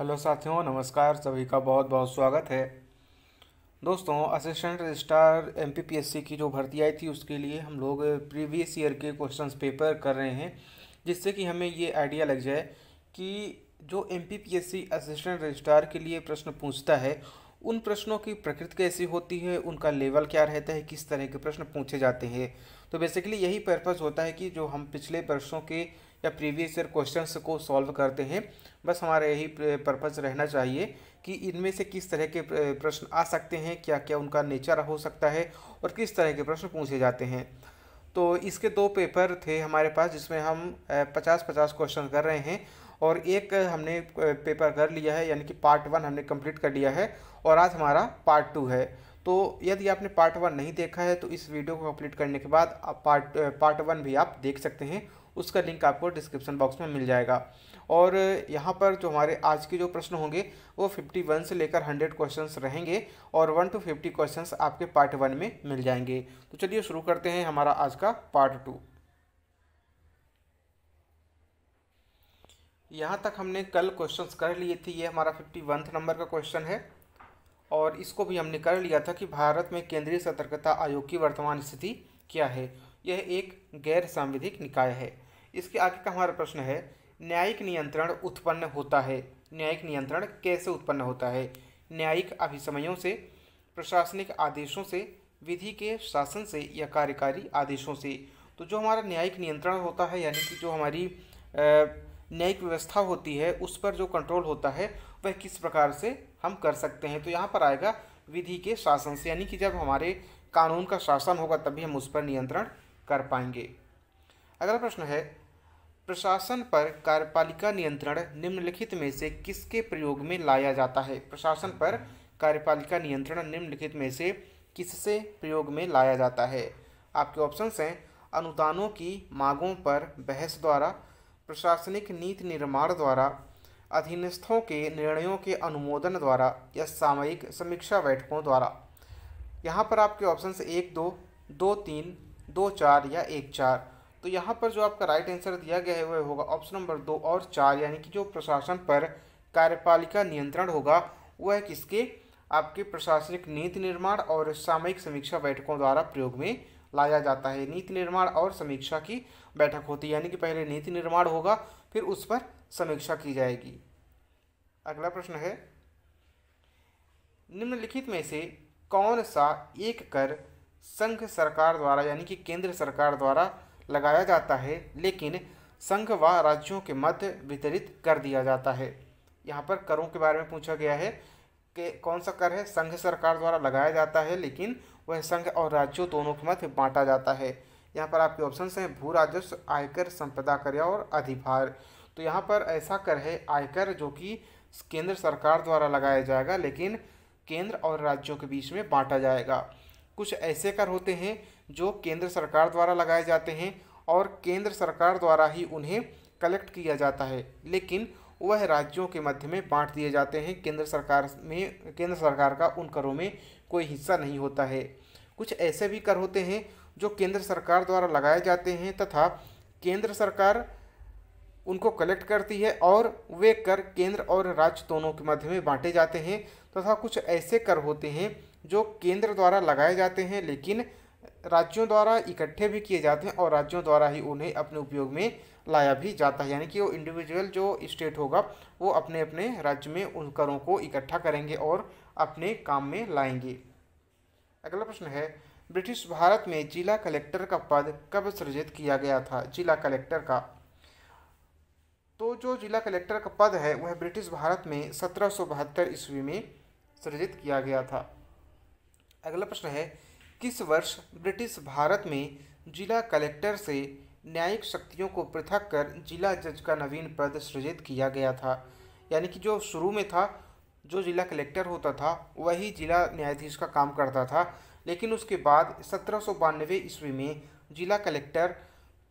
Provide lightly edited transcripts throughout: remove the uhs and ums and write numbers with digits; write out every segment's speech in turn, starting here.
Hello साथियों, नमस्कार। सभी का बहुत बहुत स्वागत है। दोस्तों, असिस्टेंट रजिस्ट्रार एमपीपीएससी की जो भर्ती आई थी उसके लिए हम लोग प्रीवियस ईयर के क्वेश्चंस पेपर कर रहे हैं, जिससे कि हमें ये आइडिया लग जाए कि जो एमपीपीएससी असिस्टेंट रजिस्ट्रार के लिए प्रश्न पूछता है उन प्रश्नों की प्रकृति कैसी होती है, उनका लेवल क्या रहता है, किस तरह के प्रश्न पूछे जाते हैं। तो बेसिकली यही पर्पज़ होता है कि जो हम पिछले वर्षों के या प्रीवियस ईयर क्वेश्चंस को सॉल्व करते हैं, बस हमारा यही पर्पज़ रहना चाहिए कि इनमें से किस तरह के प्रश्न आ सकते हैं, क्या क्या उनका नेचर हो सकता है और किस तरह के प्रश्न पूछे जाते हैं। तो इसके दो पेपर थे हमारे पास, जिसमें हम 50-50 क्वेश्चन कर रहे हैं और एक हमने पेपर कर लिया है, यानी कि पार्ट 1 हमने कंप्लीट कर लिया है और आज हमारा पार्ट 2 है। तो यदि आपने पार्ट 1 नहीं देखा है तो इस वीडियो को कंप्लीट करने के बाद आप पार्ट 1 भी आप देख सकते हैं। उसका लिंक आपको डिस्क्रिप्शन बॉक्स में मिल जाएगा। और यहाँ पर जो हमारे आज के जो प्रश्न होंगे वो 51 से लेकर 100 क्वेश्चंस रहेंगे और 1 to 50 क्वेश्चंस आपके पार्ट 1 में मिल जाएंगे। तो चलिए शुरू करते हैं हमारा आज का पार्ट 2। यहाँ तक हमने कल क्वेश्चंस कर लिए थे। ये हमारा 51 नंबर का क्वेश्चन है और इसको भी हमने कर लिया था कि भारत में केंद्रीय सतर्कता आयोग की वर्तमान स्थिति क्या है। यह एक गैर सांविधिक निकाय है। इसके आगे का हमारा प्रश्न है, न्यायिक नियंत्रण उत्पन्न होता है। न्यायिक नियंत्रण कैसे उत्पन्न होता है? न्यायिक अभिसमयों से, प्रशासनिक आदेशों से, विधि के शासन से या कार्यकारी आदेशों से। तो जो हमारा न्यायिक नियंत्रण होता है, यानी कि जो हमारी न्यायिक व्यवस्था होती है उस पर जो कंट्रोल होता है वह किस प्रकार से हम कर सकते हैं। तो यहाँ पर आएगा विधि के शासन से, यानी कि जब हमारे कानून का शासन होगा तभी हम उस पर नियंत्रण कर पाएंगे। अगला प्रश्न है, प्रशासन पर कार्यपालिका नियंत्रण निम्नलिखित में से किसके प्रयोग में लाया जाता है? प्रशासन पर कार्यपालिका नियंत्रण निम्नलिखित में से किससे प्रयोग में लाया जाता है? आपके ऑप्शंस हैं, अनुदानों की मांगों पर बहस द्वारा, प्रशासनिक नीति निर्माण द्वारा, अधीनस्थों के निर्णयों के अनुमोदन द्वारा या सामयिक समीक्षा बैठकों द्वारा। यहाँ पर आपके ऑप्शंस 1, 2, 2, 3, 2, 4 या 1, 4। तो यहाँ पर जो आपका राइट आंसर दिया गया है वह होगा ऑप्शन नंबर 2 और 4, यानी कि जो प्रशासन पर कार्यपालिका नियंत्रण होगा वह किसके, आपके प्रशासनिक नीति निर्माण और सामयिक समीक्षा बैठकों द्वारा प्रयोग में लाया जाता है। नीति निर्माण और समीक्षा की बैठक होती है, यानी कि पहले नीति निर्माण होगा फिर उस पर समीक्षा की जाएगी। अगला प्रश्न है, निम्नलिखित में से कौन सा एक कर संघ सरकार द्वारा, यानी कि केंद्र सरकार द्वारा लगाया जाता है लेकिन संघ व राज्यों के मध्य वितरित कर दिया जाता है? यहाँ पर करों के बारे में पूछा गया है कि कौन सा कर है संघ सरकार द्वारा लगाया जाता है लेकिन वह संघ और राज्यों दोनों के मध्य बांटा जाता है। यहाँ पर आपके ऑप्शन हैं, भू राजस्व, आयकर, संपदा कर और अधिभार। तो यहाँ पर ऐसा कर है आयकर, जो कि केंद्र सरकार द्वारा लगाया जाएगा लेकिन केंद्र और राज्यों के बीच में बांटा जाएगा। कुछ ऐसे कर होते हैं जो केंद्र सरकार द्वारा लगाए जाते हैं और केंद्र सरकार द्वारा ही उन्हें कलेक्ट किया जाता है लेकिन वह राज्यों के मध्य में बांट दिए जाते हैं। केंद्र सरकार का उन करों में कोई हिस्सा नहीं होता है। कुछ ऐसे भी कर होते हैं जो केंद्र सरकार द्वारा लगाए जाते हैं तथा केंद्र सरकार उनको कलेक्ट करती है और वे कर केंद्र और राज्य दोनों के मध्य में बांटे जाते हैं। तथा कुछ ऐसे कर होते हैं जो केंद्र द्वारा लगाए जाते हैं लेकिन राज्यों द्वारा इकट्ठे भी किए जाते हैं और राज्यों द्वारा ही उन्हें अपने उपयोग में लाया भी जाता है, यानी कि वो इंडिविजुअल जो स्टेट होगा वो अपने अपने राज्य में उन करों को इकट्ठा करेंगे और अपने काम में लाएंगे। अगला प्रश्न है, ब्रिटिश भारत में जिला कलेक्टर का पद कब सृजित किया गया था? जिला कलेक्टर का, तो जो जिला कलेक्टर का पद है वह ब्रिटिश भारत में 1772 ईस्वी में सृजित किया गया था। अगला प्रश्न है, किस वर्ष ब्रिटिश भारत में जिला कलेक्टर से न्यायिक शक्तियों को पृथक कर जिला जज का नवीन पद सृजित किया गया था? यानी कि जो शुरू में था, जो जिला कलेक्टर होता था वही जिला न्यायाधीश का काम करता था, लेकिन उसके बाद 1792 ईस्वी में जिला कलेक्टर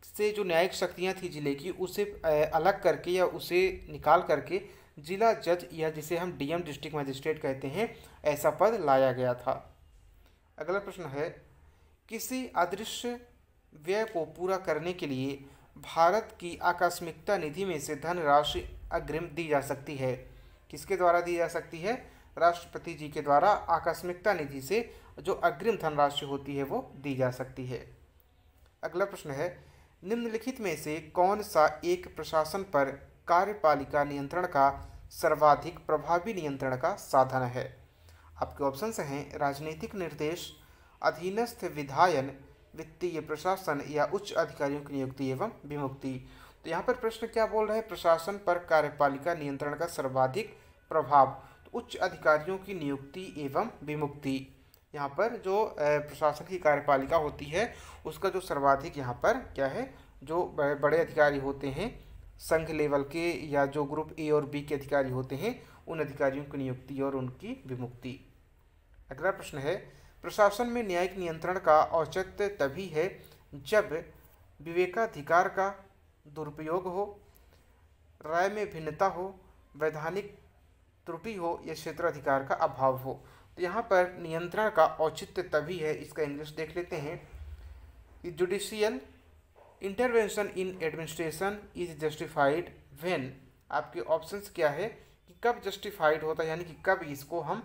से जो न्यायिक शक्तियाँ थी जिले की उसे अलग करके या उसे निकाल करके जिला जज, या जिसे हम डीएम डिस्ट्रिक्ट मजिस्ट्रेट कहते हैं, ऐसा पद लाया गया था। अगला प्रश्न है, किसी अदृश्य व्यय को पूरा करने के लिए भारत की आकस्मिकता निधि में से धनराशि अग्रिम दी जा सकती है? किसके द्वारा दी जा सकती है? राष्ट्रपति जी के द्वारा आकस्मिकता निधि से जो अग्रिम धनराशि होती है वो दी जा सकती है। अगला प्रश्न है, निम्नलिखित में से कौन सा एक प्रशासन पर कार्यपालिका नियंत्रण का सर्वाधिक प्रभावी नियंत्रण का साधन है? आपके ऑप्शंस हैं राजनीतिक निर्देश, अधीनस्थ विधायन, वित्तीय प्रशासन या उच्च अधिकारियों की नियुक्ति एवं विमुक्ति। तो यहाँ पर प्रश्न क्या बोल रहा है? प्रशासन पर कार्यपालिका नियंत्रण का सर्वाधिक प्रभाव, तो उच्च अधिकारियों की नियुक्ति एवं विमुक्ति। यहाँ पर जो प्रशासन की कार्यपालिका होती है उसका जो सर्वाधिक यहाँ पर क्या है, जो बड़े अधिकारी होते हैं संघ लेवल के या जो ग्रुप ए और बी के अधिकारी होते हैं उन अधिकारियों की नियुक्ति और उनकी विमुक्ति। अगला प्रश्न है, प्रशासन में न्यायिक नियंत्रण का औचित्य तभी है जब विवेकाधिकार का दुरुपयोग हो, राय में भिन्नता हो, वैधानिक त्रुटि हो या क्षेत्राधिकार का अभाव हो। तो यहाँ पर नियंत्रण का औचित्य तभी है, इसका इंग्लिश देख लेते हैं। Judicial intervention in administration is justified when, आपके ऑप्शंस क्या है कि कब जस्टिफाइड होता है, यानी कि कब इसको हम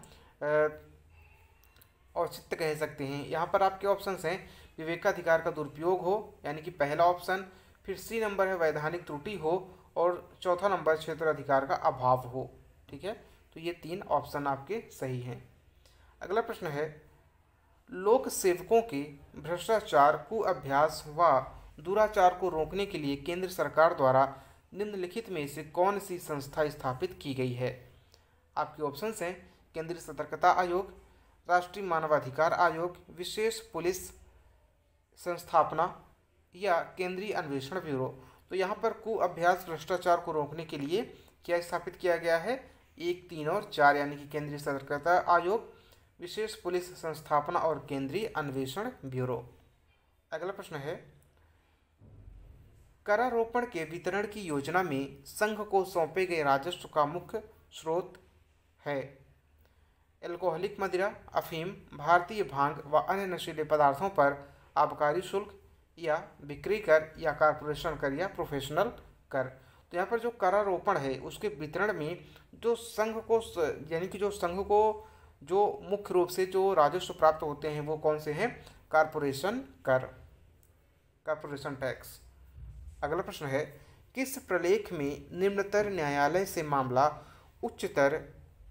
औचित्य कह सकते हैं। यहाँ पर आपके ऑप्शंस हैं विवेकाधिकार का दुरुपयोग हो, यानी कि पहला ऑप्शन, फिर सी नंबर है वैधानिक त्रुटि हो और चौथा नंबर क्षेत्राधिकार का अभाव हो। ठीक है, तो ये 3 ऑप्शन आपके सही हैं। अगला प्रश्न है, लोक सेवकों के भ्रष्टाचार, कुअभ्यास व दुराचार को रोकने के लिए केंद्र सरकार द्वारा निम्नलिखित में से कौन सी संस्था स्थापित की गई है? आपके ऑप्शंस हैं केंद्रीय सतर्कता आयोग, राष्ट्रीय मानवाधिकार आयोग, विशेष पुलिस संस्थापना या केंद्रीय अन्वेषण ब्यूरो। तो यहाँ पर कुअभ्यास भ्रष्टाचार को रोकने के लिए क्या स्थापित किया गया है? 1, 3 और 4, यानी कि केंद्रीय सतर्कता आयोग, विशेष पुलिस संस्थापना और केंद्रीय अन्वेषण ब्यूरो। अगला प्रश्न है, करारोपण के वितरण की योजना में संघ को सौंपे गए राजस्व का मुख्य स्रोत है? एल्कोहलिक मदिरा, अफीम, भारतीय भांग व अन्य नशीले पदार्थों पर आबकारी शुल्क या बिक्री कर या कारपोरेशन कर या प्रोफेशनल कर। तो यहाँ पर जो करारोपण है उसके वितरण में जो संघ को यानी कि जो संघ को जो मुख्य रूप से जो राजस्व प्राप्त होते हैं वो कौन से हैं? कारपोरेशन कर, कारपोरेशन टैक्स। अगला प्रश्न है, किस प्रलेख में निम्नतर न्यायालय से मामला उच्चतर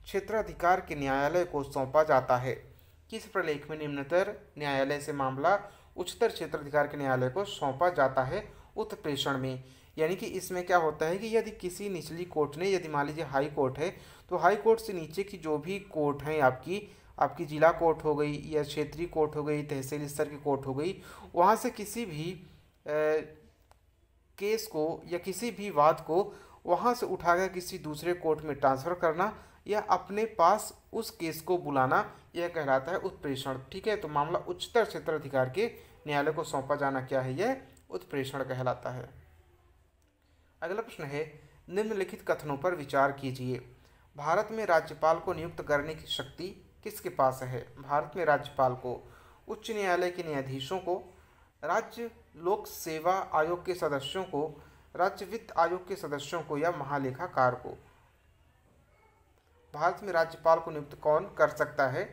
क्षेत्राधिकार के न्यायालय को सौंपा जाता है? किस प्रलेख में निम्नतर न्यायालय से मामला उच्चतर क्षेत्राधिकार के न्यायालय को सौंपा जाता है? उत्प्रेषण में। यानी कि इसमें क्या होता है कि यदि किसी निचली कोर्ट ने, यदि मान लीजिए हाई कोर्ट है, तो हाई कोर्ट से नीचे की जो भी कोर्ट हैं आपकी जिला कोर्ट हो गई या क्षेत्रीय कोर्ट हो गई, तहसील स्तर की कोर्ट हो गई, वहाँ से किसी भी केस को या किसी भी वाद को वहाँ से उठाकर किसी दूसरे कोर्ट में ट्रांसफ़र करना या अपने पास उस केस को बुलाना, यह कहलाता है उत्प्रेषण। ठीक है, तो मामला उच्चतर क्षेत्राधिकार के न्यायालय को सौंपा जाना क्या है? यह उत्प्रेषण कहलाता है। अगला प्रश्न है, निम्नलिखित कथनों पर विचार कीजिए। भारत में राज्यपाल को नियुक्त करने की शक्ति किसके पास है? भारत में राज्यपाल को उच्च न्यायालय के न्यायाधीशों को, राज्य लोक सेवा आयोग के सदस्यों को, राज्य वित्त आयोग के सदस्यों को या महालेखाकार को। भारत में राज्यपाल को नियुक्त कौन कर सकता है?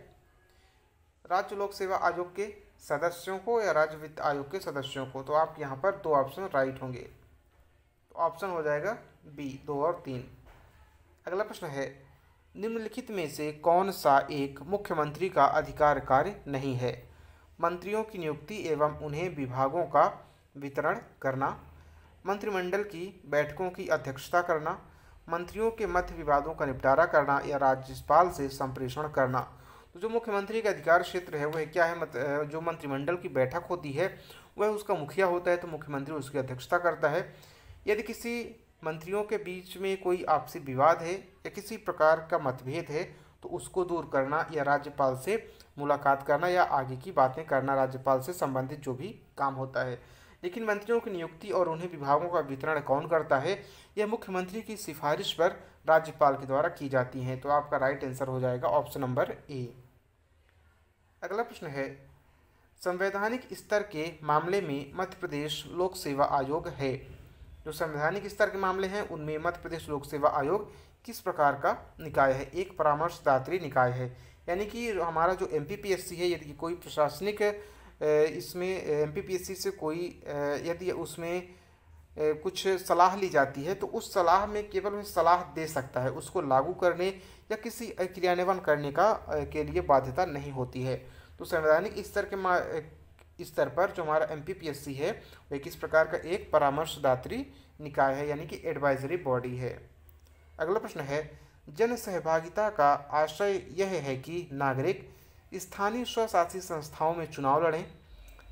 राज्य लोक सेवा आयोग के सदस्यों को या राज्य वित्त आयोग के सदस्यों को। तो आप यहाँ पर 2 ऑप्शन राइट होंगे, तो ऑप्शन हो जाएगा बी, 2 और 3। अगला प्रश्न है, निम्नलिखित में से कौन सा एक मुख्यमंत्री का अधिकार कार्य नहीं है? मंत्रियों की नियुक्ति एवं उन्हें विभागों का वितरण करना, मंत्रिमंडल की बैठकों की अध्यक्षता करना, मंत्रियों के मध्य विवादों का निपटारा करना या राज्यपाल से संप्रेषण करना। तो जो मुख्यमंत्री का अधिकार क्षेत्र है वह क्या है? जो मंत्रिमंडल की बैठक होती है वह उसका मुखिया होता है, तो मुख्यमंत्री उसकी अध्यक्षता करता है। यदि किसी मंत्रियों के बीच में कोई आपसी विवाद है या किसी प्रकार का मतभेद है तो उसको दूर करना या राज्यपाल से मुलाकात करना या आगे की बातें करना, राज्यपाल से संबंधित जो भी काम होता है। लेकिन मंत्रियों की नियुक्ति और उन्हें विभागों का वितरण कौन करता है? यह मुख्यमंत्री की सिफारिश पर राज्यपाल के द्वारा की जाती हैं। तो आपका राइट आंसर हो जाएगा ऑप्शन नंबर ए। अगला प्रश्न है, संवैधानिक स्तर के मामले में मध्य प्रदेश लोक सेवा आयोग है। जो संवैधानिक स्तर के मामले हैं उनमें मध्य प्रदेश लोक सेवा आयोग किस प्रकार का निकाय है? एक परामर्शदात्री निकाय है। यानी कि हमारा जो एमपीपीएससी है, यदि कोई प्रशासनिक इसमें एमपीपीएससी से कोई यदि उसमें कुछ सलाह ली जाती है तो उस सलाह में केवल वह सलाह दे सकता है, उसको लागू करने या किसी क्रियान्वयन करने का के लिए बाध्यता नहीं होती है। तो संवैधानिक स्तर पर जो हमारा एमपीपीएससी है वह किस प्रकार का एक परामर्शदात्री निकाय है, यानी कि एडवाइजरी बॉडी है। अगला प्रश्न है, जन सहभागिता का आशय यह है कि नागरिक स्थानीय स्वशासी संस्थाओं में चुनाव लड़ें,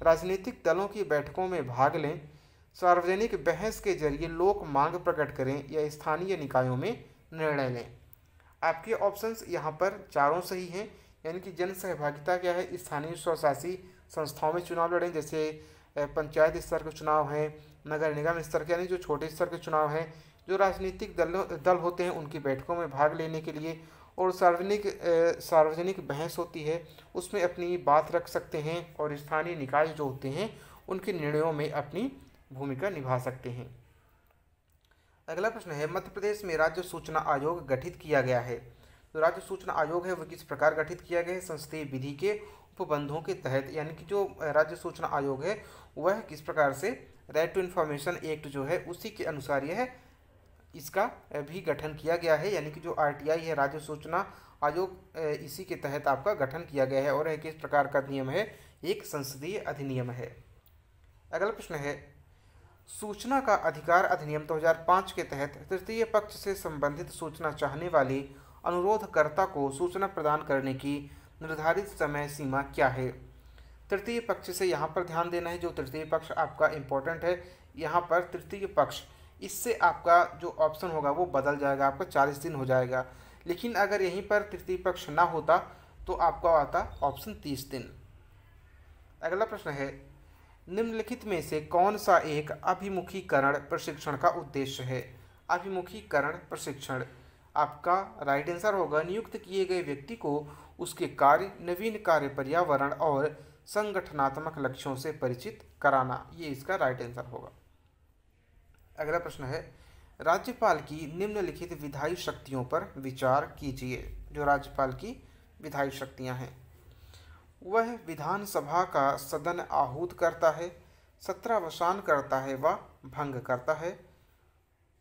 राजनीतिक दलों की बैठकों में भाग लें, सार्वजनिक बहस के जरिए लोक मांग प्रकट करें या स्थानीय निकायों में निर्णय लें। आपके ऑप्शंस यहाँ पर चारों सही हैं। यानी कि जन सहभागिता क्या है? स्थानीय स्वशासी संस्थाओं में चुनाव लड़ें, जैसे पंचायत स्तर के चुनाव हैं, नगर निगम स्तर के यानी जो छोटे स्तर के चुनाव हैं, जो राजनीतिक दल होते हैं उनकी बैठकों में भाग लेने के लिए, और सार्वजनिक बहस होती है उसमें अपनी बात रख सकते हैं, और स्थानीय निकाय जो होते हैं उनके निर्णयों में अपनी भूमिका निभा सकते हैं। अगला प्रश्न है, मध्य प्रदेश में राज्य सूचना आयोग गठित किया गया है। तो राज्य सूचना आयोग है वह किस प्रकार गठित किया गया है? संसदीय विधि के उपबंधों के तहत। यानी कि जो राज्य सूचना आयोग है वह किस प्रकार से राइट टू इन्फॉर्मेशन एक्ट जो है उसी के अनुसार यह इसका भी गठन किया गया है। यानी कि जो आरटीआई है, राज्य सूचना आयोग, इसी के तहत आपका गठन किया गया है, और यह किस प्रकार का नियम है? एक संसदीय अधिनियम है। अगला प्रश्न है, सूचना का अधिकार अधिनियम 2005 के तहत तृतीय पक्ष से संबंधित सूचना चाहने वाले अनुरोधकर्ता को सूचना प्रदान करने की निर्धारित समय सीमा क्या है? तृतीय पक्ष से यहाँ पर ध्यान देना है, जो तृतीय पक्ष आपका इम्पोर्टेंट है। यहाँ पर तृतीय पक्ष, इससे आपका जो ऑप्शन होगा वो बदल जाएगा, आपका 40 दिन हो जाएगा। लेकिन अगर यहीं पर तृतीय पक्ष ना होता तो आपका आता ऑप्शन 30 दिन। अगला प्रश्न है, निम्नलिखित में से कौन सा एक अभिमुखीकरण प्रशिक्षण का उद्देश्य है? अभिमुखीकरण प्रशिक्षण, आपका राइट आंसर होगा नियुक्त किए गए व्यक्ति को उसके कार्य, नवीन कार्य पर्यावरण और संगठनात्मक लक्ष्यों से परिचित कराना। ये इसका राइट आंसर होगा। अगला प्रश्न है, राज्यपाल की निम्नलिखित विधायी शक्तियों पर विचार कीजिए। जो राज्यपाल की विधायी शक्तियां हैं, वह विधानसभा का सदन आहूत करता है, सत्रावसान करता है व भंग करता है,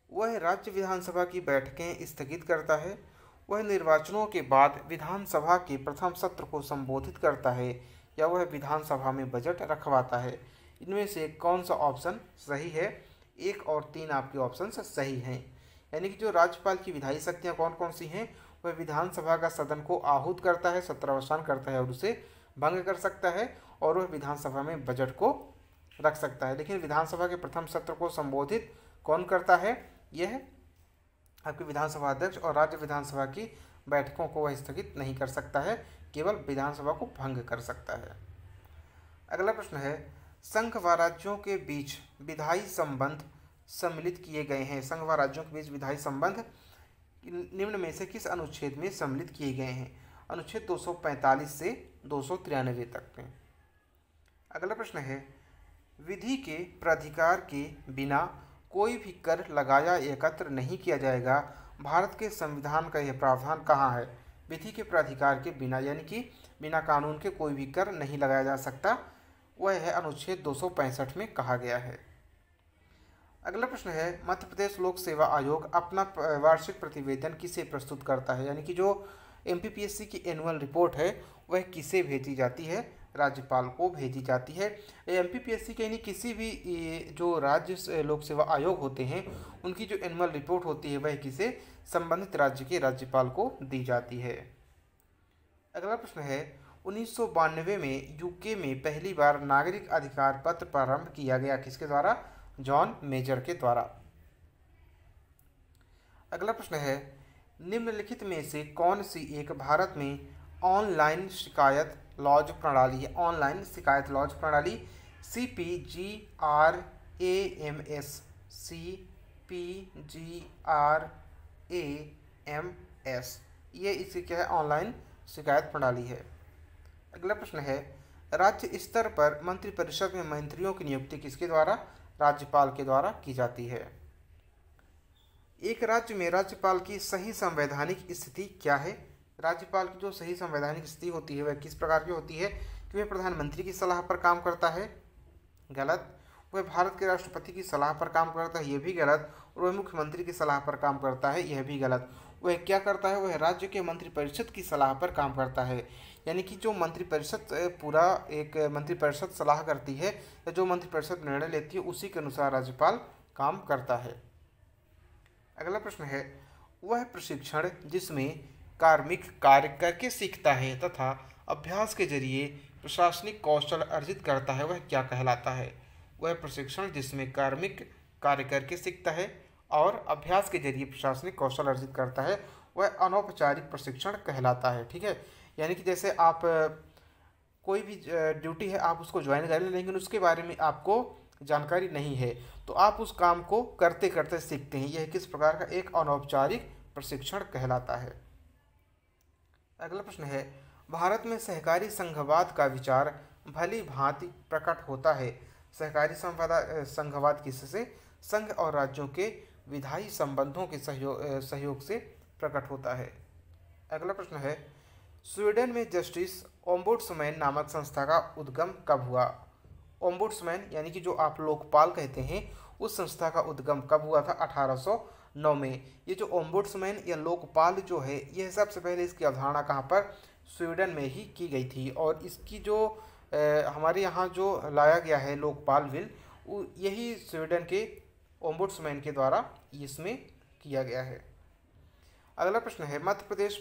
वह राज्य विधानसभा की बैठकें स्थगित करता है, वह निर्वाचनों के बाद विधानसभा के प्रथम सत्र को संबोधित करता है, या वह विधानसभा में बजट रखवाता है। इनमें से कौन सा ऑप्शन सही है? 1 और 3 आपके ऑप्शन सही हैं। यानी कि जो राज्यपाल की विधायी शक्तियाँ कौन कौन सी हैं? वह विधानसभा का सदन को आहूत करता है, सत्रावसान करता है और उसे भंग कर सकता है, और वह विधानसभा में बजट को रख सकता है। लेकिन विधानसभा के प्रथम सत्र को संबोधित कौन करता है? यह आपके विधानसभा अध्यक्ष, और राज्य विधानसभा की बैठकों को वह स्थगित नहीं कर सकता है, केवल विधानसभा को भंग कर सकता है। अगला प्रश्न है, संघ व राज्यों के बीच विधायी संबंध सम्मिलित किए गए हैं। संघ व राज्यों के बीच विधायी संबंध निम्न में से किस अनुच्छेद में सम्मिलित किए गए हैं? अनुच्छेद 245 से 293 तक में। अगला प्रश्न है, विधि के प्राधिकार के बिना कोई भी कर लगाया एकत्र नहीं किया जाएगा। भारत के संविधान का यह प्रावधान कहाँ है? विधि के प्राधिकार के बिना, यानी कि बिना कानून के कोई भी कर नहीं लगाया जा सकता, वह है अनुच्छेद 265 में कहा गया है। अगला प्रश्न है, मध्य प्रदेश लोक सेवा आयोग अपना वार्षिक प्रतिवेदन किसे प्रस्तुत करता है? यानी कि जो एमपीपीएससी की एनुअल रिपोर्ट है वह किसे भेजी जाती है? राज्यपाल को भेजी जाती है। एमपीपीएससी के यानी किसी भी जो राज्य लोक सेवा आयोग होते हैं उनकी जो एनुअल रिपोर्ट होती है वह किसे? संबंधित राज्य के राज्यपाल को दी जाती है। अगला प्रश्न है, 1992 में यूके में पहली बार नागरिक अधिकार पत्र प्रारंभ किया गया, किसके द्वारा? जॉन मेजर के द्वारा। अगला प्रश्न है, निम्नलिखित में से कौन सी एक भारत में ऑनलाइन शिकायत लॉज प्रणाली है? ऑनलाइन शिकायत लॉज प्रणाली CPGRAMS, CPGRAMS, ये इसकी क्या है? ऑनलाइन शिकायत प्रणाली है। अगला प्रश्न है, राज्य स्तर पर मंत्रिपरिषद में मंत्रियों की नियुक्ति किसके द्वारा? राज्यपाल के द्वारा की जाती है। एक राज्य में राज्यपाल की सही संवैधानिक स्थिति क्या है? राज्यपाल की जो सही संवैधानिक स्थिति होती है वह किस प्रकार की होती है? कि वह प्रधानमंत्री की सलाह पर काम करता है, गलत। वह भारत के राष्ट्रपति की सलाह पर काम करता है, यह भी गलत। और वह मुख्यमंत्री की सलाह पर काम करता है, यह भी गलत। वह क्या करता है? वह राज्य के मंत्रिपरिषद की सलाह पर काम करता है। यानी कि जो मंत्रिपरिषद पूरा एक मंत्रिपरिषद सलाह करती है या जो मंत्रिपरिषद निर्णय लेती है उसी के अनुसार राज्यपाल काम करता है। अगला प्रश्न है, वह प्रशिक्षण जिसमें कार्मिक कार्य करके सीखता है तथा अभ्यास के जरिए प्रशासनिक कौशल अर्जित करता है वह क्या कहलाता है? वह प्रशिक्षण जिसमें कार्मिक कार्य करके सीखता है और अभ्यास के जरिए प्रशासनिक कौशल अर्जित करता है वह अनौपचारिक प्रशिक्षण कहलाता है। ठीक है, यानी कि जैसे आप कोई भी ड्यूटी है आप उसको ज्वाइन कर लें लेकिन उसके बारे में आपको जानकारी नहीं है तो आप उस काम को करते करते सीखते हैं, यह किस प्रकार का एक अनौपचारिक प्रशिक्षण कहलाता है। अगला प्रश्न है, भारत में सहकारी संघवाद का विचार भली भांति प्रकट होता है। सहकारी संघवाद किससे? संघ और राज्यों के विधायी संबंधों के सहयोग से प्रकट होता है। अगला प्रश्न है, स्वीडन में जस्टिस ओम्बुड्समैन नामक संस्था का उद्गम कब हुआ? ओम्बुड्समैन यानी कि जो आप लोकपाल कहते हैं उस संस्था का उद्गम कब हुआ था? 1809 में। ये जो ओम्बुड्समैन या लोकपाल जो है यह सबसे पहले इसकी अवधारणा कहाँ पर? स्वीडन में ही की गई थी। और इसकी जो हमारे यहाँ जो लाया गया है लोकपाल बिल यही स्वीडन के ओम्बुड्समैन के द्वारा इसमें किया गया है। अगला प्रश्न है, मध्य प्रदेश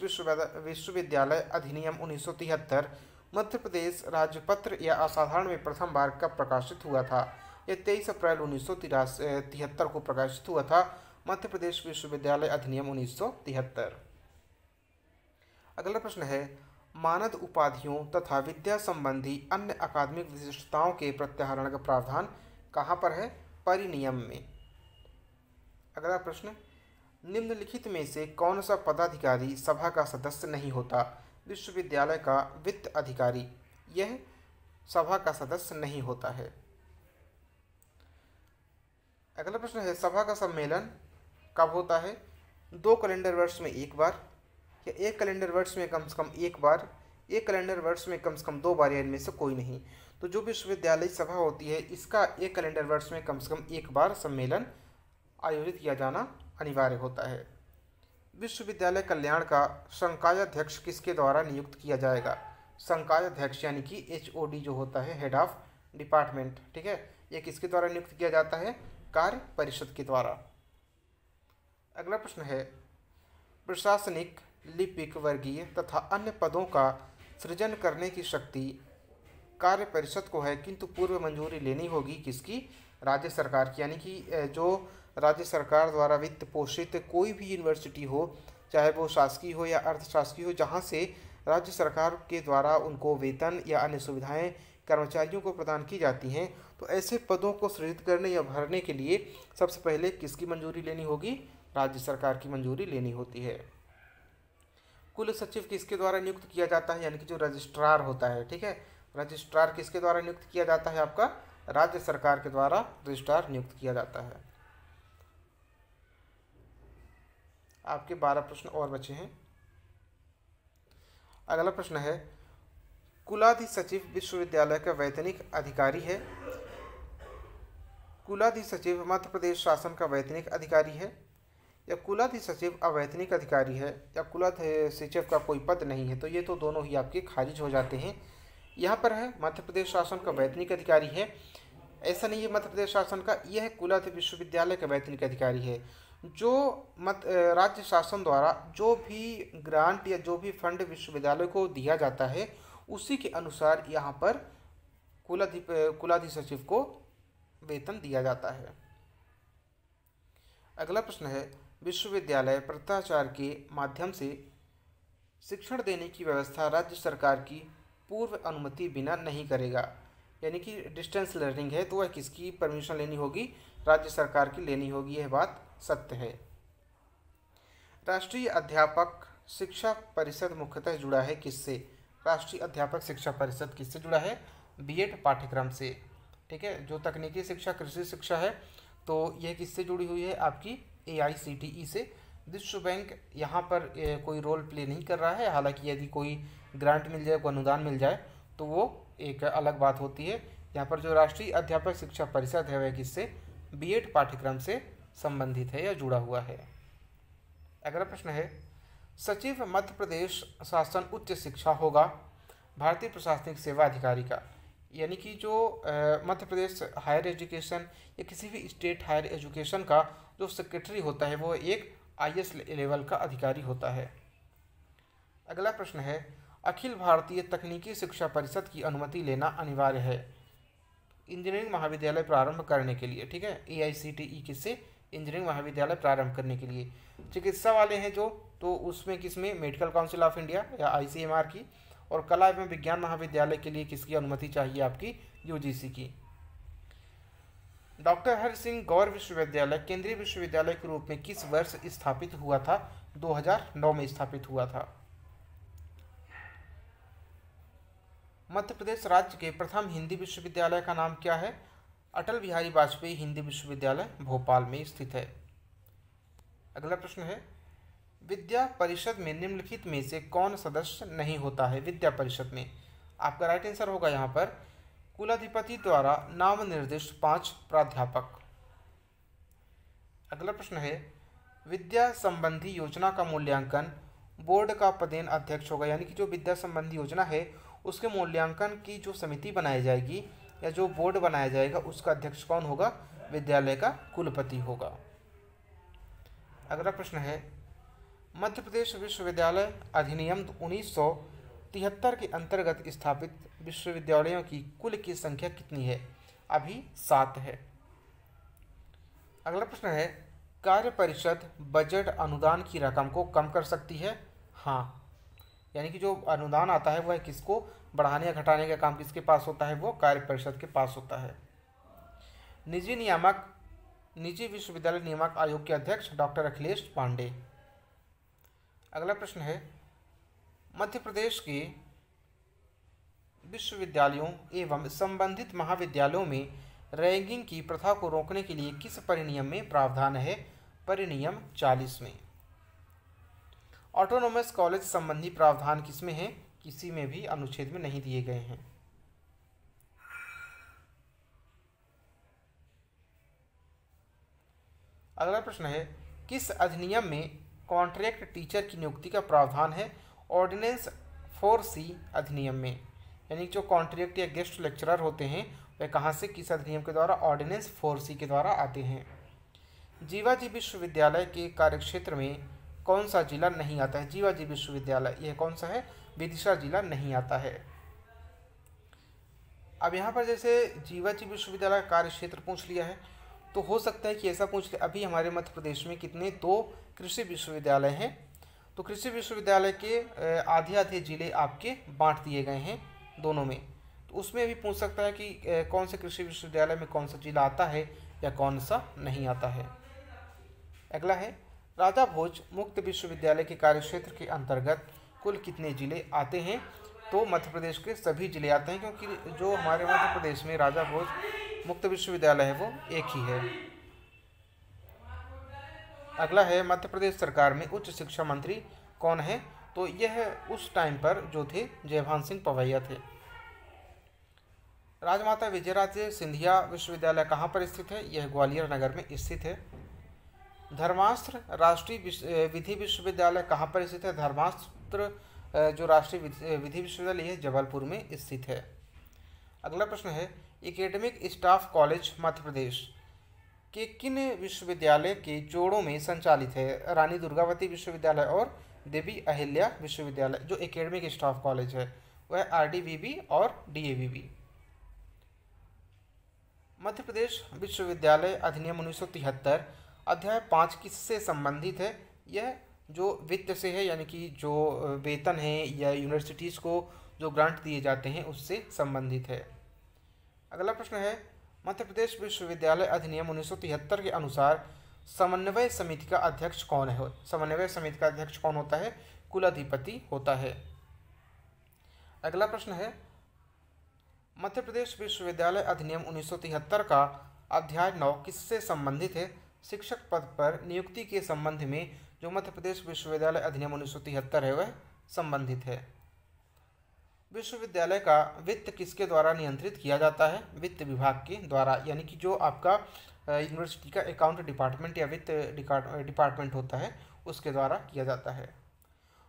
विश्वविद्यालय अधिनियम 1973 मध्य प्रदेश राज्यपत्र या असाधारण में प्रथम बार कब प्रकाशित हुआ था? यह 23 अप्रैल 1973 को प्रकाशित हुआ था, मध्य प्रदेश विश्वविद्यालय अधिनियम 1973। अगला प्रश्न है, मानद उपाधियों तथा विद्या संबंधी अन्य अकादमिक विशिष्टताओं के प्रत्याहरण का प्रावधान कहाँ पर है? परिनियम में। अगला प्रश्न, निम्नलिखित में से कौन सा पदाधिकारी सभा का सदस्य नहीं होता? विश्वविद्यालय का वित्त अधिकारी यह सभा का सदस्य नहीं होता है। अगला प्रश्न है, सभा का सम्मेलन कब होता है? 2 कैलेंडर वर्ष में एक बार या 1 कैलेंडर वर्ष में कम से कम एक बार, 1 कैलेंडर वर्ष में कम से कम 2 बार या इनमें से कोई नहीं। तो जो विश्वविद्यालय सभा होती है इसका 1 कैलेंडर वर्ष में कम से कम एक बार सम्मेलन आयोजित किया जाना अनिवार्य होता है। विश्वविद्यालय कल्याण का संकायाध्यक्ष किसके द्वारा नियुक्त किया जाएगा? संकायाध्यक्ष यानी कि HOD जो होता है, हेड ऑफ डिपार्टमेंट। ठीक है, ये किसके द्वारा नियुक्त किया जाता है? कार्य परिषद के द्वारा। अगला प्रश्न है, प्रशासनिक, लिपिक, वर्गीय तथा अन्य पदों का सृजन करने की शक्ति कार्य परिषद को है किंतु पूर्व मंजूरी लेनी होगी किसकी? राज्य सरकार की। यानी कि जो राज्य सरकार द्वारा वित्त पोषित कोई भी यूनिवर्सिटी हो, चाहे वो शासकीय हो या अर्धशासकीय हो, जहाँ से राज्य सरकार के द्वारा उनको वेतन या अन्य सुविधाएं कर्मचारियों को प्रदान की जाती हैं, तो ऐसे पदों को सृजित करने या भरने के लिए सबसे पहले किसकी मंजूरी लेनी होगी? राज्य सरकार की मंजूरी लेनी होती है। कुल सचिव किसके द्वारा नियुक्त किया जाता है? यानी कि जो रजिस्ट्रार होता है। ठीक है, रजिस्ट्रार किसके द्वारा नियुक्त किया जाता है? आपका राज्य सरकार के द्वारा रजिस्ट्रार नियुक्त किया जाता है। आपके 12 प्रश्न और बचे हैं। अगला प्रश्न है, कुलाधि सचिव विश्वविद्यालय का वैतनिक अधिकारी है। कुलाधि सचिव मध्य प्रदेश शासन का वैतनिक अधिकारी है या कुलाधि सचिव अवैतनिक अधिकारी है या कुलाधि सचिव का कोई पद नहीं है? तो ये तो दोनों ही आपके खारिज हो जाते हैं। यहाँ पर है मध्य प्रदेश शासन का वैतनिक अधिकारी है, ऐसा नहीं है मध्य प्रदेश शासन का, यह कुलाधि विश्वविद्यालय का वैतनिक अधिकारी है। जो राज्य शासन द्वारा जो भी ग्रांट या जो भी फंड विश्वविद्यालय को दिया जाता है उसी के अनुसार यहाँ पर कुलाधि सचिव को वेतन दिया जाता है। अगला प्रश्न है, विश्वविद्यालय पत्राचार के माध्यम से शिक्षण देने की व्यवस्था राज्य सरकार की पूर्व अनुमति बिना नहीं करेगा। यानी कि डिस्टेंस लर्निंग है तो वह किसकी परमिशन लेनी होगी? राज्य सरकार की लेनी होगी, यह बात सत्य है। राष्ट्रीय अध्यापक शिक्षा परिषद मुख्यतः जुड़ा है किससे? राष्ट्रीय अध्यापक शिक्षा परिषद किससे जुड़ा है? B.Ed पाठ्यक्रम से। ठीक है। जो तकनीकी शिक्षा, कृषि शिक्षा है, तो यह किससे जुड़ी हुई है? आपकी AICTE से। विश्व बैंक यहाँ पर कोई रोल प्ले नहीं कर रहा है। हालांकि यदि कोई ग्रांट मिल जाए, कोई अनुदान मिल जाए, तो वो एक अलग बात होती है। यहाँ पर जो राष्ट्रीय अध्यापक शिक्षा परिषद है, वह किससे? B.Ed पाठ्यक्रम से संबंधित है या जुड़ा हुआ है। अगला प्रश्न है, सचिव मध्य प्रदेश शासन उच्च शिक्षा होगा भारतीय प्रशासनिक सेवा अधिकारी का, यानी कि जो मध्य प्रदेश हायर एजुकेशन या किसी भी स्टेट हायर एजुकेशन का जो सेक्रेटरी होता है, वो एक IS लेवल का अधिकारी होता है। अगला प्रश्न है, अखिल भारतीय तकनीकी शिक्षा परिषद की अनुमति लेना अनिवार्य है इंजीनियरिंग महाविद्यालय प्रारंभ करने के लिए, ठीक है। AICTE किससे? इंजीनियरिंग महाविद्यालय प्रारंभ करने के लिए। चिकित्सा वाले हैं जो, तो उसमें किसमें? मेडिकल काउंसिल ऑफ इंडिया या ICMR की। और कला एवं विज्ञान महाविद्यालय के लिए किसकी अनुमति चाहिए? आपकी UGC की। डॉक्टर हरि सिंह गौर विश्वविद्यालय केंद्रीय विश्वविद्यालय के रूप में किस वर्ष स्थापित हुआ था? 2009 में स्थापित हुआ था। मध्य प्रदेश राज्य के प्रथम हिंदी विश्वविद्यालय का नाम क्या है? अटल बिहारी वाजपेयी हिंदी विश्वविद्यालय भोपाल में स्थित है। अगला प्रश्न है, विद्या परिषद में निम्नलिखित में से कौन सदस्य नहीं होता है? विद्या परिषद में आपका राइट आंसर होगा यहाँ पर कुलाधिपति द्वारा नाम निर्दिष्ट 5 प्राध्यापक। अगला प्रश्न है, विद्या संबंधी योजना का मूल्यांकन बोर्ड का पदेन अध्यक्ष होगा, यानी कि जो विद्या संबंधी योजना है उसके मूल्यांकन की जो समिति बनाई जाएगी या जो बोर्ड बनाया जाएगा, उसका अध्यक्ष कौन होगा? विद्यालय का कुलपति होगा। अगला प्रश्न है, मध्य प्रदेश विश्वविद्यालय अधिनियम 1973 के अंतर्गत स्थापित विश्वविद्यालयों की कुल की संख्या कितनी है? अभी 7 है। अगला प्रश्न है, कार्य परिषद बजट अनुदान की रकम को कम कर सकती है? हाँ, यानी कि जो अनुदान आता है वह किसको बढ़ाने या घटाने का काम किसके पास होता है? वो कार्य परिषद के पास होता है। निजी विश्वविद्यालय नियामक आयोग के अध्यक्ष डॉक्टर अखिलेश पांडे। अगला प्रश्न है, मध्य प्रदेश के विश्वविद्यालयों एवं संबंधित महाविद्यालयों में रैंकिंग की प्रथा को रोकने के लिए किस परिनियम में प्रावधान है? परिनियम 40 में। ऑटोनोमस कॉलेज संबंधी प्रावधान किसमें है? किसी में भी अनुच्छेद में नहीं दिए गए हैं। अगला प्रश्न है, किस अधिनियम में कॉन्ट्रैक्ट टीचर की नियुक्ति का प्रावधान है? ऑर्डिनेंस 4C अधिनियम में, यानी जो कॉन्ट्रैक्ट या गेस्ट लेक्चरर होते हैं वह कहाँ से, किस अधिनियम के द्वारा? ऑर्डिनेंस 4C के द्वारा आते हैं। जीवाजी विश्वविद्यालय के कार्यक्षेत्र में कौन सा जिला नहीं आता है? जीवाजी विश्वविद्यालय यह कौन सा है? विदिशा जिला नहीं आता है। अब यहाँ पर जैसे जीवाजी विश्वविद्यालय का कार्य क्षेत्र पूछ लिया है, तो हो सकता है कि ऐसा पूछ ले, अभी हमारे मध्य प्रदेश में कितने 2 कृषि विश्वविद्यालय हैं, तो कृषि विश्वविद्यालय के आधे आधे जिले आपके बांट दिए गए हैं दोनों में, तो उसमें भी पूछ सकता है कि कौन से कृषि विश्वविद्यालय में कौन सा जिला आता है या कौन सा नहीं आता है। अगला है, राजा भोज मुक्त विश्वविद्यालय के कार्यक्षेत्र के अंतर्गत कुल कितने जिले आते हैं? तो मध्य प्रदेश के सभी जिले आते हैं, क्योंकि जो हमारे मध्य प्रदेश में राजा भोज मुक्त विश्वविद्यालय है वो एक ही है। अगला है, मध्य प्रदेश सरकार में उच्च शिक्षा मंत्री कौन है? तो यह उस टाइम पर जो थे जयभान सिंह पवैया थे। राजमाता विजयराजे सिंधिया विश्वविद्यालय कहाँ पर स्थित है? यह ग्वालियर नगर में स्थित है। धर्मास्त्र राष्ट्रीय विधि विश्वविद्यालय कहाँ पर स्थित है? धर्मास्त्र जो राष्ट्रीय विधि विश्वविद्यालय है जबलपुर में स्थित है। अगला प्रश्न है, academic staff college Madhya Pradesh के किन विश्वविद्यालय के जोड़ों में संचालित है? रानी दुर्गावती विश्वविद्यालय और देवी अहिल्या विश्वविद्यालय। जो एकेडमिक स्टाफ कॉलेज है वह RDVB और DAVB। मध्य प्रदेश विश्वविद्यालय अधिनियम 1973 अध्याय 5 किससे संबंधित है? यह जो वित्त से है, यानी कि जो वेतन है या यूनिवर्सिटीज़ को जो ग्रांट दिए जाते हैं उससे संबंधित है। अगला प्रश्न है, मध्य प्रदेश विश्वविद्यालय अधिनियम 1973 के अनुसार समन्वय समिति का अध्यक्ष कौन है? समन्वय समिति का अध्यक्ष कौन होता है? कुलाधिपति होता है। अगला प्रश्न है, मध्य प्रदेश विश्वविद्यालय अधिनियम 1973 का अध्याय 9 किससे संबंधित है? शिक्षक पद पर नियुक्ति के संबंध में जो मध्य प्रदेश विश्वविद्यालय अधिनियम 1973 है वह संबंधित है। विश्वविद्यालय का वित्त किसके द्वारा नियंत्रित किया जाता है? वित्त विभाग के द्वारा, यानी कि जो आपका यूनिवर्सिटी का अकाउंट डिपार्टमेंट या वित्त डिपार्टमेंट होता है उसके द्वारा किया जाता है।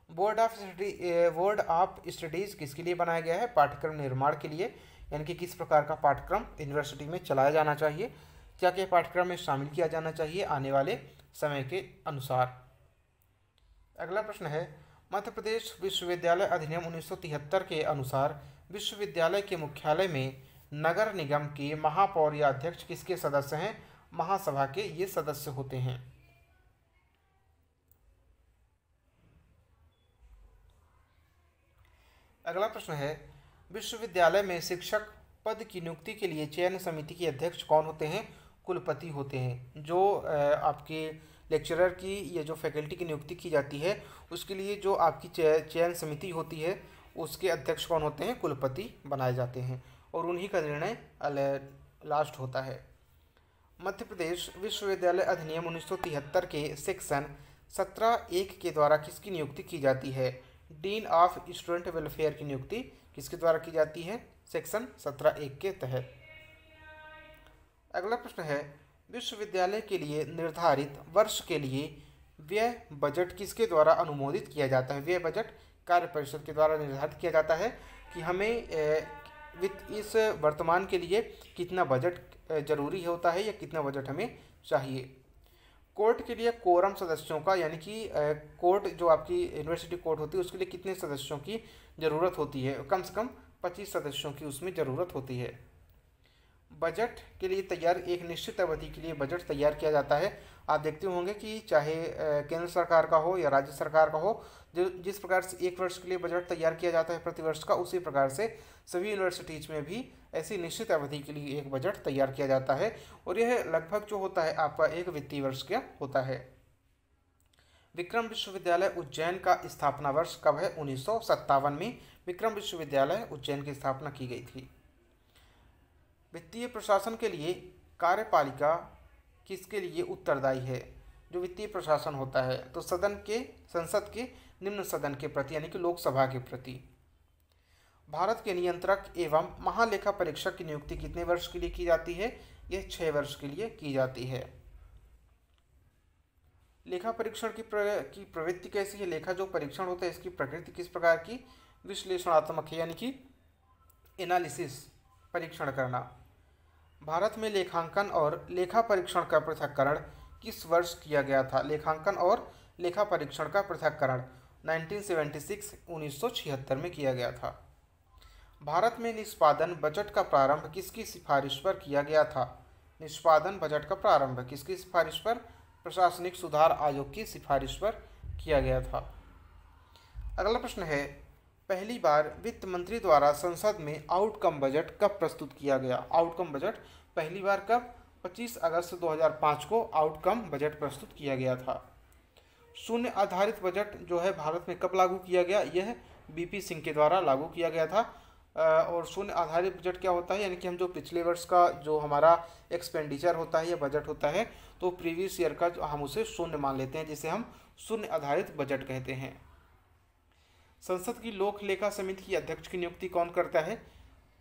बोर्ड ऑफ स्टडीज़ किसके लिए बनाया गया है? पाठ्यक्रम निर्माण के लिए, यानी कि किस प्रकार का पाठ्यक्रम यूनिवर्सिटी में चलाया जाना चाहिए, क्या क्या पाठ्यक्रम में शामिल किया जाना चाहिए आने वाले समय के अनुसार। अगला प्रश्न है, मध्य प्रदेश विश्वविद्यालय अधिनियम 1973 के अनुसार विश्वविद्यालय के मुख्यालय में नगर निगम के महापौर या अध्यक्ष किसके सदस्य हैं? महासभा के ये सदस्य होते हैं। अगला प्रश्न है, विश्वविद्यालय में शिक्षक पद की नियुक्ति के लिए चयन समिति के अध्यक्ष कौन होते हैं? कुलपति होते हैं। जो आपके लेक्चरर की या जो फैकल्टी की नियुक्ति की जाती है उसके लिए जो आपकी चयन समिति होती है उसके अध्यक्ष कौन होते हैं? कुलपति बनाए जाते हैं और उन्हीं का निर्णय लास्ट होता है। मध्य प्रदेश विश्वविद्यालय अधिनियम 1973 के सेक्शन 17(1) के द्वारा किसकी नियुक्ति की जाती है? डीन ऑफ स्टूडेंट वेलफेयर की नियुक्ति किसके द्वारा की जाती है? सेक्शन 17(1) के तहत। अगला प्रश्न है, विश्वविद्यालय के लिए निर्धारित वर्ष के लिए व्यय बजट किसके द्वारा अनुमोदित किया जाता है? व्यय बजट कार्य परिषद के द्वारा निर्धारित किया जाता है कि हमें इस वर्तमान के लिए कितना बजट जरूरी होता है या कितना बजट हमें चाहिए। कोर्ट के लिए कोरम सदस्यों का, यानी कि कोर्ट जो आपकी यूनिवर्सिटी कोर्ट होती है उसके लिए कितने सदस्यों की ज़रूरत होती है? कम से कम 25 सदस्यों की उसमें ज़रूरत होती है। बजट के लिए तैयार एक निश्चित अवधि के लिए बजट तैयार किया जाता है। आप देखते होंगे कि चाहे केंद्र सरकार का हो या राज्य सरकार का हो, जिस प्रकार से एक वर्ष के लिए बजट तैयार किया जाता है प्रति वर्ष का, उसी प्रकार से सभी यूनिवर्सिटीज़ में भी ऐसी निश्चित अवधि के लिए एक बजट तैयार किया जाता है और यह लगभग जो होता है आपका एक वित्तीय वर्ष का होता है। विक्रम विश्वविद्यालय उज्जैन का स्थापना वर्ष कब है? 1957 में विक्रम विश्वविद्यालय उज्जैन की स्थापना की गई थी। वित्तीय प्रशासन के लिए कार्यपालिका किसके लिए उत्तरदायी है? जो वित्तीय प्रशासन होता है तो संसद के निम्न सदन के प्रति, यानी कि लोकसभा के प्रति। भारत के नियंत्रक एवं महालेखा परीक्षक की नियुक्ति कितने वर्ष के लिए की जाती है? यह 6 वर्ष के लिए की जाती है। लेखा परीक्षण की प्रवृत्ति कैसी है? लेखा जो परीक्षण होता है इसकी प्रकृति किस प्रकार की? विश्लेषणात्मक है, यानी कि एनालिसिस, परीक्षण करना। भारत में लेखांकन और लेखा परीक्षण का पृथक्करण किस वर्ष किया गया था? लेखांकन और लेखा परीक्षण का पृथक्करण 1976 में किया गया था। भारत में निष्पादन बजट का प्रारंभ किसकी सिफारिश पर किया गया था? निष्पादन बजट का प्रारंभ किसकी सिफारिश पर? प्रशासनिक सुधार आयोग की सिफारिश पर किया गया था। अगला प्रश्न है, पहली बार वित्त मंत्री द्वारा संसद में आउटकम बजट कब प्रस्तुत किया गया? आउटकम बजट पहली बार कब? 25 अगस्त 2005 को आउटकम बजट प्रस्तुत किया गया था। शून्य आधारित बजट जो है भारत में कब लागू किया गया? यह बीपी सिंह के द्वारा लागू किया गया था। और शून्य आधारित बजट क्या होता है? यानी कि हम जो पिछले वर्ष का जो हमारा एक्सपेंडिचर होता है या बजट होता है तो प्रीवियस ईयर का हम उसे शून्य मान लेते हैं, जिसे हम शून्य आधारित बजट कहते हैं। संसद की लोक लेखा समिति की अध्यक्ष की नियुक्ति कौन करता है?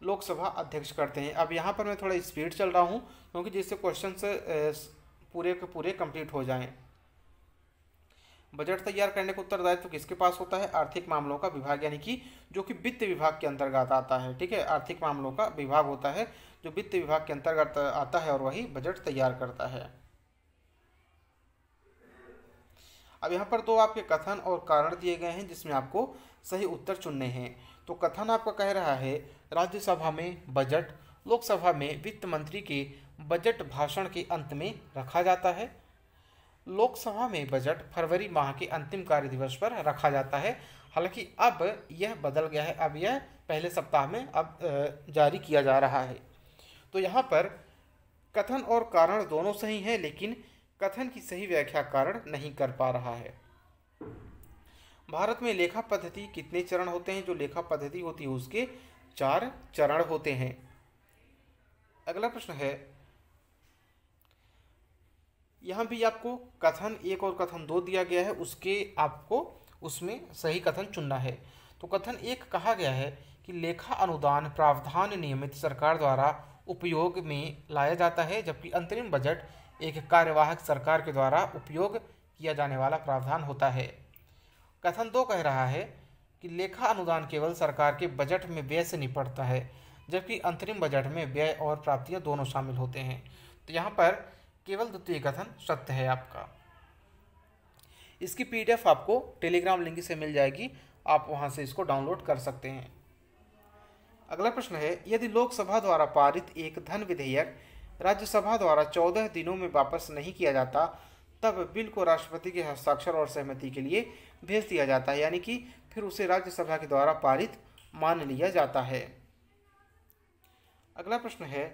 लोकसभा अध्यक्ष करते हैं। अब यहाँ पर मैं थोड़ा स्पीड चल रहा हूँ क्योंकि जिससे क्वेश्चन पूरे के पूरे कंप्लीट हो जाएं। बजट तैयार करने का उत्तरदायित्व तो किसके पास होता है? आर्थिक मामलों का विभाग, यानी कि जो कि वित्त विभाग के अंतर्गत आता है। ठीक है, आर्थिक मामलों का विभाग होता है जो वित्त विभाग के अंतर्गत आता है और वही बजट तैयार करता है। अब यहाँ पर 2 आपके कथन और कारण दिए गए हैं जिसमें आपको सही उत्तर चुनने हैं। तो कथन आपका कह रहा है राज्यसभा में बजट लोकसभा में वित्त मंत्री के बजट भाषण के अंत में रखा जाता है। लोकसभा में बजट फरवरी माह के अंतिम कार्य दिवस पर रखा जाता है। हालांकि अब यह बदल गया है, अब यह पहले सप्ताह में अब जारी किया जा रहा है। तो यहाँ पर कथन और कारण दोनों सही हैं, लेकिन कथन की सही व्याख्या कारण नहीं कर पा रहा है। भारत में लेखा पद्धति कितने चरण होते हैं? जो लेखा पद्धति होती है उसके 4 चरण होते हैं। अगला प्रश्न है, यहाँ भी आपको कथन 1 और कथन 2 दिया गया है, आपको उसमें सही कथन चुनना है। तो कथन 1 कहा गया है कि लेखा अनुदान प्रावधान नियमित सरकार द्वारा उपयोग में लाया जाता है, जबकि अंतरिम बजट एक कार्यवाहक सरकार के द्वारा उपयोग किया जाने वाला प्रावधान होता है। कथन 2 कह रहा है कि लेखा अनुदान केवल सरकार के बजट में व्यय से निपटता है, जबकि अंतरिम बजट में व्यय और प्राप्तियां दोनों शामिल होते हैं। तो यहाँ पर केवल द्वितीय कथन सत्य है आपका। इसकी PDF आपको टेलीग्राम लिंक से मिल जाएगी, आप वहाँ से इसको डाउनलोड कर सकते हैं। अगला प्रश्न है, यदि लोकसभा द्वारा पारित एक धन विधेयक राज्यसभा द्वारा 14 दिनों में वापस नहीं किया जाता, तब बिल को राष्ट्रपति के हस्ताक्षर और सहमति के लिए भेज दिया जाता है, यानी कि फिर उसे राज्यसभा के द्वारा पारित मान लिया जाता है। अगला प्रश्न है,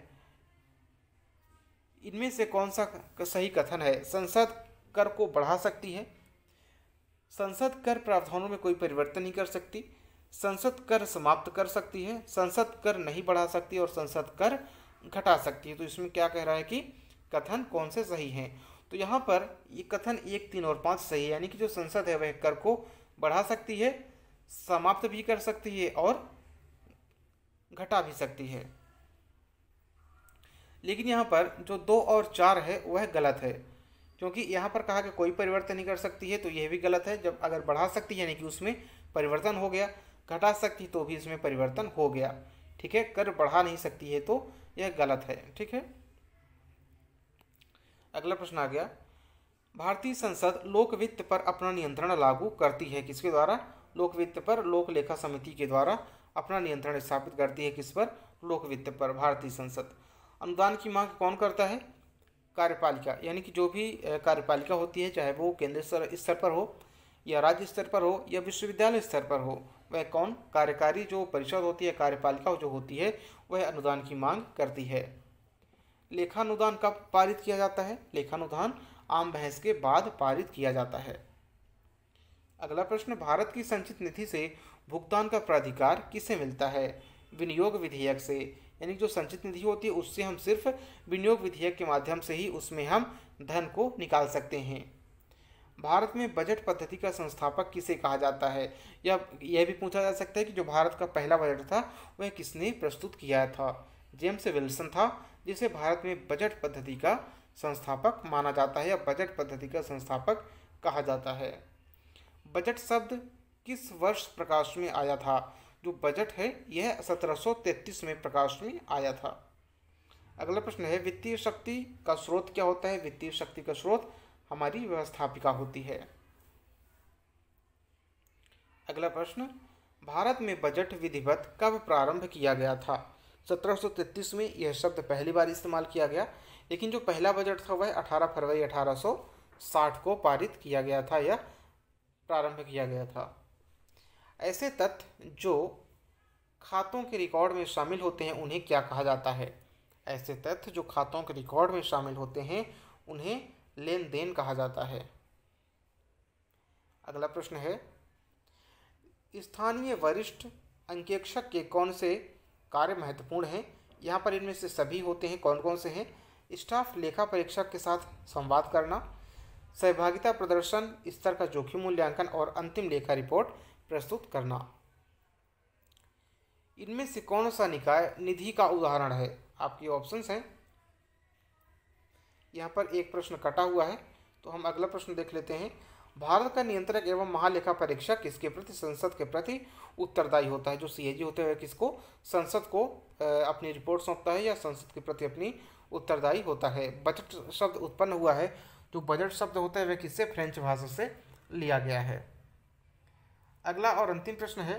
इनमें से कौन सा सही कथन है? संसद कर को बढ़ा सकती है, संसद कर प्रावधानों में कोई परिवर्तन नहीं कर सकती, संसद कर समाप्त कर सकती है, संसद कर नहीं बढ़ा सकती और संसद कर घटा सकती है। तो इसमें क्या कह रहा है कि कथन कौन से सही हैं? तो यहाँ पर ये कथन 1, 3 और 5 सही है, यानी कि जो संसद है वह कर को बढ़ा सकती है, समाप्त भी कर सकती है और घटा भी सकती है। लेकिन यहाँ पर जो 2 और 4 है वह गलत है, क्योंकि यहाँ पर कहा कि कोई परिवर्तन नहीं कर सकती है, तो यह भी गलत है। जब अगर बढ़ा सकती है यानी कि उसमें परिवर्तन हो गया, घटा सकती तो भी इसमें परिवर्तन हो गया। ठीक है, कर बढ़ा नहीं सकती है तो यह गलत है। ठीक है, अगला प्रश्न आ गया, भारतीय संसद लोक वित्त पर अपना नियंत्रण लागू करती है, किसके द्वारा? लोक वित्त पर लोक लेखा समिति के द्वारा अपना नियंत्रण स्थापित करती है। किस पर? लोक वित्त पर भारतीय संसद। अनुदान की मांग कौन करता है? कार्यपालिका, यानी कि जो भी कार्यपालिका होती है, चाहे वो केंद्र स्तर पर हो या राज्य स्तर पर हो या विश्वविद्यालय स्तर पर हो, वह कौन? कार्यकारी जो परिषद होती है, कार्यपालिका जो होती है, वह अनुदान की मांग करती है। लेखानुदान कब पारित किया जाता है? लेखानुदान आम बहस के बाद पारित किया जाता है। अगला प्रश्न, भारत की संचित निधि से भुगतान का प्राधिकार किसे मिलता है? विनियोग विधेयक से, यानी जो संचित निधि होती है उससे हम सिर्फ विनियोग विधेयक के माध्यम से ही उसमें हम धन को निकाल सकते हैं। भारत में बजट पद्धति का संस्थापक किसे कहा जाता है? या यह भी पूछा जा सकता है कि जो भारत का पहला बजट था वह किसने प्रस्तुत किया था? जेम्स विल्सन था, जिसे भारत में बजट पद्धति का संस्थापक माना जाता है या बजट पद्धति का संस्थापक कहा जाता है। बजट शब्द किस वर्ष प्रकाश में आया था? जो बजट है यह 1733 में प्रकाश में आया था। अगला प्रश्न है, वित्तीय शक्ति का स्रोत क्या होता है? वित्तीय शक्ति का स्रोत हमारी व्यवस्थापिका होती है। अगला प्रश्न, भारत में बजट विधिवत कब प्रारंभ किया गया था? 1733 में यह शब्द पहली बार इस्तेमाल किया गया, लेकिन जो पहला बजट था वह 18 फरवरी 1860 को पारित किया गया था या प्रारंभ किया गया था। ऐसे तथ्य जो खातों के रिकॉर्ड में शामिल होते हैं उन्हें क्या कहा जाता है? ऐसे तथ्य जो खातों के रिकॉर्ड में शामिल होते हैं उन्हें लेन देन कहा जाता है। अगला प्रश्न है, स्थानीय वरिष्ठ अंकेक्षक के कौन से कार्य महत्वपूर्ण हैं? यहाँ पर इनमें से सभी होते हैं। कौन कौन से हैं? स्टाफ लेखा परीक्षक के साथ संवाद करना, सहभागिता प्रदर्शन स्तर का जोखिम मूल्यांकन और अंतिम लेखा रिपोर्ट प्रस्तुत करना। इनमें से कौन सा निकाय निधि का उदाहरण है? आपके ऑप्शंस हैं। यहाँ पर एक प्रश्न कटा हुआ है, तो हम अगला प्रश्न देख लेते हैं। भारत का नियंत्रक एवं महालेखा परीक्षक किसके प्रति? संसद के प्रति उत्तरदायी होता है। जो CAG होते हैं किसको? संसद को अपनी रिपोर्ट सौंपता है या संसद के प्रति अपनी उत्तरदायी होता है। बजट शब्द उत्पन्न हुआ है, जो बजट शब्द होता है वह किससे? फ्रेंच भाषा से लिया गया है। अगला और अंतिम प्रश्न है,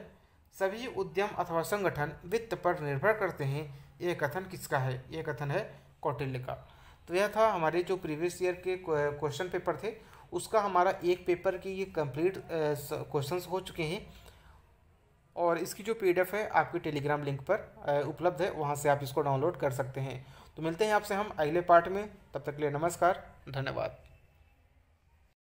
सभी उद्यम अथवा संगठन वित्त पर निर्भर करते हैं, यह कथन किसका है? यह कथन है कौटिल्य का। तो यह था हमारे जो प्रीवियस ईयर के क्वेश्चन पेपर थे, उसका हमारा एक पेपर के ये कंप्लीट क्वेश्चंस हो चुके हैं और इसकी जो PDF है आपके टेलीग्राम लिंक पर उपलब्ध है, वहाँ से आप इसको डाउनलोड कर सकते हैं। तो मिलते हैं आपसे हम अगले पार्ट में, तब तक के लिए नमस्कार, धन्यवाद।